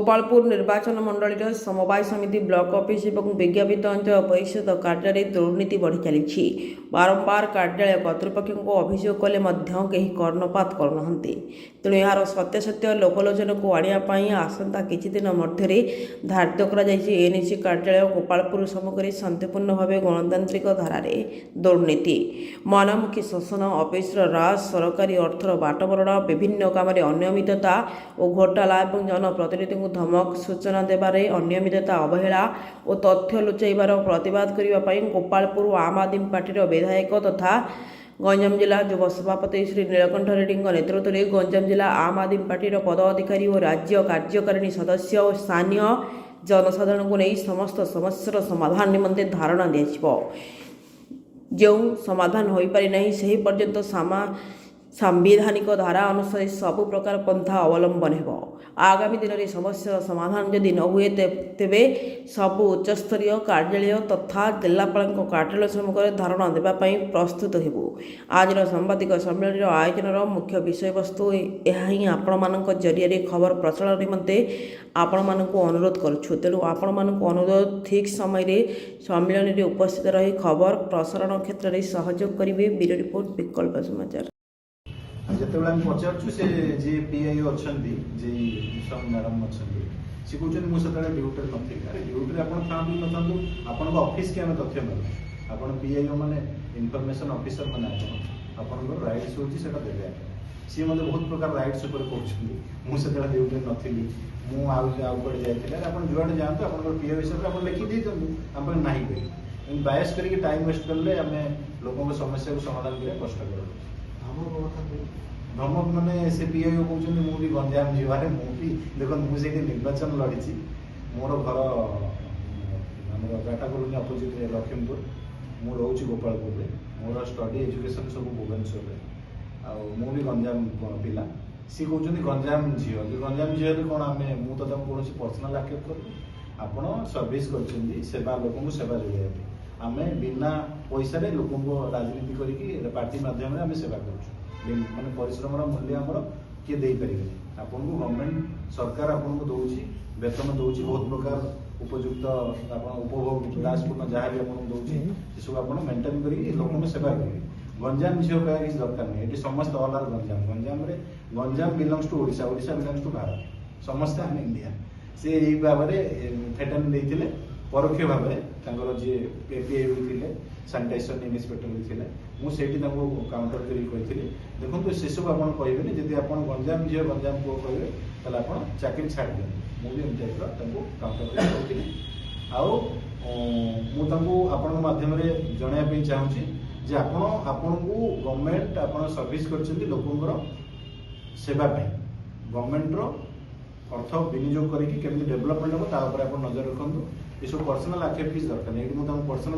गोपालपुर निर्वाचन मंडल समवाय समिति ब्लॉक ऑफिस और विज्ञापित अंचल परिषद कार्यालय दुर्नीति बढ़ी चली बारंबार कार्यालय कर्तृपक्ष को अभियोग कले कहीं कर्णपात करूना तेणु यार सत्यासत्य लोकलोचन को आने आसंता किछि दिन मध्य धार्य करसी कार्यालय गोपालपुर सम्मुखें शांतिपूर्ण भाव गणतांत्रिक धारा दुर्नीति मनमुखी शोषण ऑफिस राज सरकारी अर्थर बाटबरण विभिन्न काम अनियमितता और घोटाला और जनप्रतिनिधि धमक सूचना देवारे अनियमितता अवहेला और तथ्य लुचाइबार प्रतिवाद करने गोपालपुर आम आदमी पार्टी विधायक तथा गंजाम जिला युव सभापति श्री नीलकंठ रेड्डी नेतृत्व में गंजाम जिला आम आदमी पार्टी पदाधिकारी और राज्य कार्यकारिणी सदस्य और स्थानीय जनसाधारण को नहीं समस्त समस्या समाधान निमंते धारणा दिया जो समाधान हो पारि नहीं सही पर्यंत सांविधानिक धारा अनुसार सबु प्रकार पंथा अवलंबन हो आगामी दिन में समस्या समाधान जदि न हुए तेबे सबु उच्चस्तरीय कार्यालय तथा जिलापाल कार्यालय सम्मुखें धारणा देवाई प्रस्तुत हेबु। आज सांबादिक सम्मेलन आयोजन मुख्य विषय वस्तु यह ही आपण जरिए खबर प्रचार निमंते आपण मानक अनुरोध करुछु तेणु आपण मानक अनुरोध ठीक समय सम्मेलन में उपस्थित रही खबर प्रसारण क्षेत्र में सहयोग करेंगे। ब्यूरो रिपोर्ट विकल्प समाचार। जिते पचारू से जी पीआई अच्छा जी मैडम अच्छा सी कहते मुझे ड्यूटी नी ड्यूटी आप आपण ऑफिस के तथ्य ना आप पीआई मैंने इनफॉरमेशन ऑफिसर मैंने आप राइट्स होता देवे सी मतलब बहुत प्रकार राइट्स मुझे ड्यूटी नी मुझे जाते आप जुआड़े जातु आप पीआई हिसाब से लिखी दी आप ना करें बायस करके टाइम वेस्ट कले आम लोक समस्या को समाधान करें कष्ट धमक मैंने से पीआई कहते मुझे गंजाम जीवार मुझे देखो मुझे निर्वाचन लड़ी मोर घर टाटा कॉलोनी अपोजिट लखीमपुर मुझे रोचे गोपालपुर मोर स्टडी एजुकेशन सब भुवनेश्वर भी गंजाम पिला सी कहते गंजाम झील कौन आम मुझे कौन पर्सनाल आक्षेप कर आप सर्विस करवा लोक सेवा जोड़े आम बिना पैसा लोक राजनीति करके पार्टी मध्यम आम सेवा कर माने परिश्रम मूल्य आमर किए दे पारे आपन को गवर्नमेंट सरकार आपन को दौर वेतन दौर बहुत प्रकार उपयुक्त उपभोग विलासपूर्ण जहाँ भी आपको दौर सब आप मेन्टेन कर लोक सेवा करेंगे। गंजाम झील कह किसी दरकार नहीं ये समस्त all are Ganjam Ganjam belongs to Odisha Odisha belongs to Bharat समस्ते आम इंडिया से यही भाव में थेटन देते परोक्ष भाव में जी एपीआई थे सानिटाइजेशन इन्स्पेक्टर भी थे मुझे काउंटर करी देखो से सब आप कहे जब आप गंजाम झील गंजाम पुओ कहे तो आप चाकरी छाड़ दिखाँ मुझे एम टाइप काउंटर करी आपण माध्यम जनवाई चाहूँगी जे आपण को गवर्नमेंट आप सर्विस कर लोकंर सेवाई गवर्नमेंटर अर्थ विनियोग करके डेवलपमेंट हम आप नजर रखु ये सब पर्सनाल आक्षेप किसी दरकार नहीं पर्सनाल